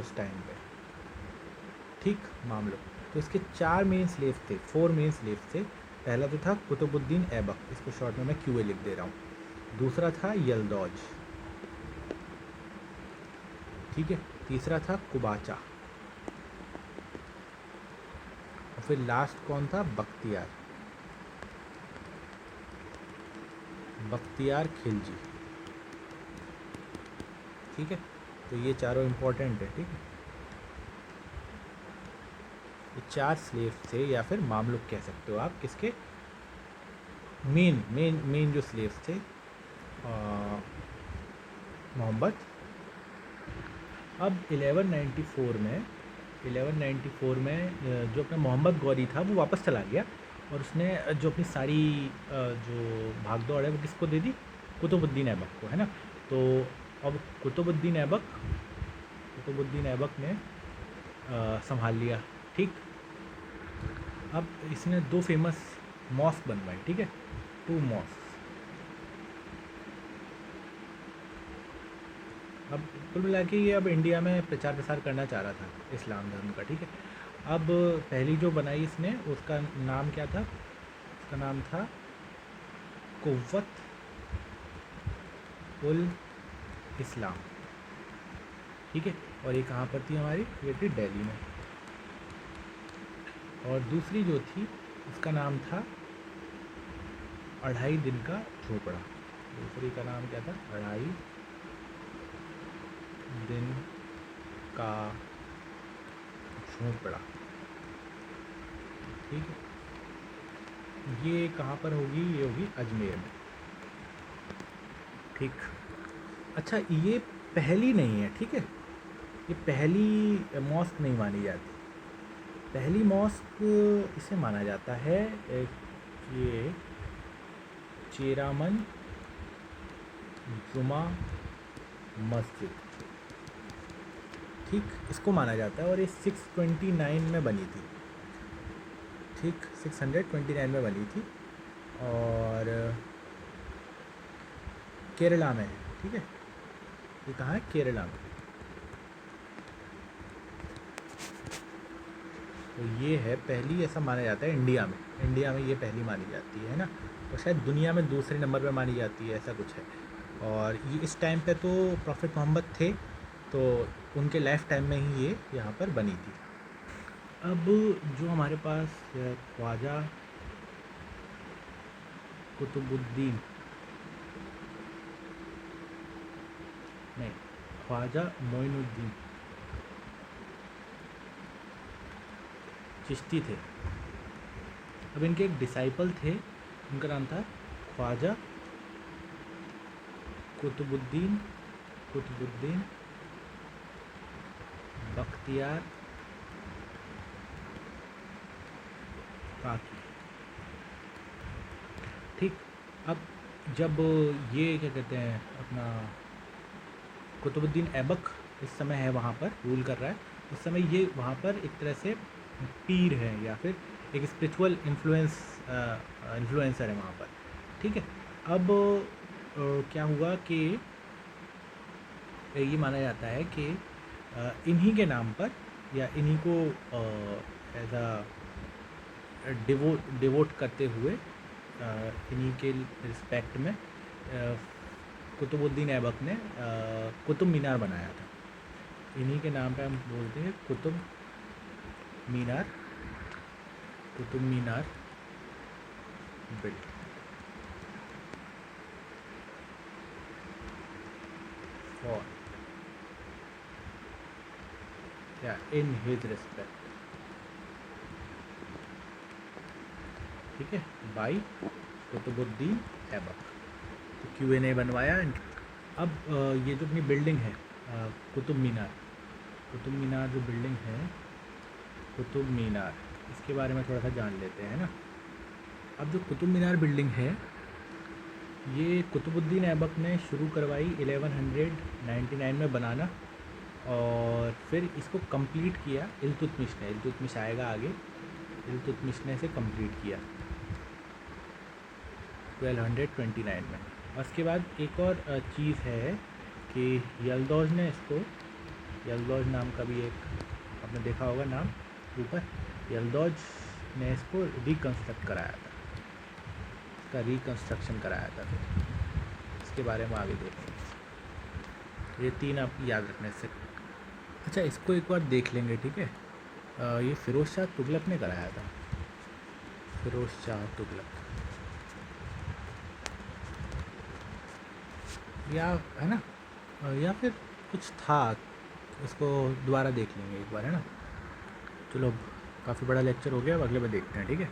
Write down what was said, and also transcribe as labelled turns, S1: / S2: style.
S1: उस टाइम पे, ठीक, मामलों। तो इसके 4 मेन स्लेव्स थे, 4 मेन स्लेव्स थे। पहला तो था कुतुबुद्दीन ऐबक, इसको शॉर्ट में मैं क्यूए लिख दे रहा हूँ। दूसरा था यलदौज, ठीक है। तीसरा था कुबाचा, और फिर लास्ट कौन था, बख्तियार, बख्तियार खिलजी, ठीक है। तो ये चारों इम्पोर्टेंट है, ठीक है। ये 4 स्लेव थे, या फिर मामलुक कह सकते हो आप, किसके, मेन जो स्लेव्स थे मोहम्मद। अब 1194 में जो अपना मोहम्मद गौरी था वो वापस चला गया, और उसने जो अपनी सारी जो भागदौड़ है वो किसको दे दी, कुतुबुद्दीन ऐबक को, है ना। तो अब कुतुबुद्दीन ऐबक ने संभाल लिया, ठीक। अब इसने 2 फेमस मॉस्क बनवाए, ठीक है, 2 मॉस्क। अब कुल मिला के ये अब इंडिया में प्रचार प्रसार करना चाह रहा था इस्लाम धर्म का, ठीक है। अब पहली जो बनाई इसने, उसका नाम क्या था, उसका नाम था कुव्वत उल इस्लाम, ठीक है। और ये कहाँ पर थी हमारी, ये थी दिल्ली में। और दूसरी जो थी उसका नाम था 2.5 दिन का झोपड़ा। दूसरी का नाम क्या था, 2.5 दिन का झोपड़ा, ठीक है। ये कहाँ पर होगी, ये होगी अजमेर में, ठीक। अच्छा, ये पहली नहीं है, ठीक है, ये पहली मॉस्क नहीं मानी जाती। पहली मॉस्क इसे माना जाता है ये चेरामन जुमा मस्जिद, ठीक, इसको माना जाता है। और ये 629 में बनी थी, ठीक, 629 में बनी थी, और केरला में है, ठीक है। ये कहाँ है, केरला में। तो ये है पहली, ऐसा माना जाता है इंडिया में ये पहली मानी जाती है ना। और शायद दुनिया में दूसरे नंबर पे मानी जाती है, ऐसा कुछ है। और ये इस टाइम पे तो प्रॉफिट मोहम्मद थे, तो उनके लाइफ टाइम में ही ये यहाँ पर बनी थी। अब जो हमारे पास ख्वाजा कुतुबुद्दीन, नहीं, ख्वाजा मोइनुद्दीन चिश्ती थे। अब इनके एक डिसाइपल थे, उनका नाम था ख्वाजा कुतुबुद्दीन बख्तियार काकी, ठीक। अब जब ये क्या कहते हैं अपना कुतुबुद्दीन ऐबक इस समय है वहाँ पर रूल कर रहा है, उस समय ये वहाँ पर एक तरह से पीर है, या फिर एक स्पिरिचुअल इन्फ्लुएंसर है वहाँ पर, ठीक है। अब क्या हुआ कि ये माना जाता है कि इन्हीं के नाम पर, या इन्हीं को एज अ डिवोट करते हुए, इन्हीं के रिस्पेक्ट में कुतुबुद्दीन ऐबक ने कुतुब मीनार बनाया था। इन्हीं के नाम पे हम बोलते हैं कुतुब मीनार बिल्ड फॉर, या इन हिज रिस्पेक्ट, ठीक है, बाई कुतुबुद्दीन ऐबक। तो क्यूए ने बनवाया। अब ये जो अपनी बिल्डिंग है कुतुब मीनार जो बिल्डिंग है कुतुब मीनार, इसके बारे में थोड़ा सा जान लेते हैं ना। अब जो कुतुब मीनार बिल्डिंग है, ये कुतुबुद्दीन ऐबक ने शुरू करवाई 1199 में बनाना, और फिर इसको कंप्लीट किया इल्तुतमिश आएगा आगे, इल्तुतमिश ने इसे कंप्लीट किया 1229 में। और उसके बाद एक और चीज़ है कि यलदौज ने इसको यल्दौज नाम का भी एक आपने देखा होगा नाम ऊपर, यल्दौज ने इसको रिकन्स्ट्रक्ट कराया था, इसका रिकन्स्ट्रक्शन कराया था। फिर इसके बारे में आगे देखेंगे। ये 3 आप याद रखने से। अच्छा, इसको एक बार देख लेंगे, ठीक है। ये फ़िरोज़ शाह तुगलक ने कराया था, फ़िरोज़ शाह तुगलक, या है ना, या फिर कुछ था, इसको दोबारा देख लेंगे एक बार, है ना। चलो, काफ़ी बड़ा लेक्चर हो गया, अब अगले में देखते हैं, ठीक है।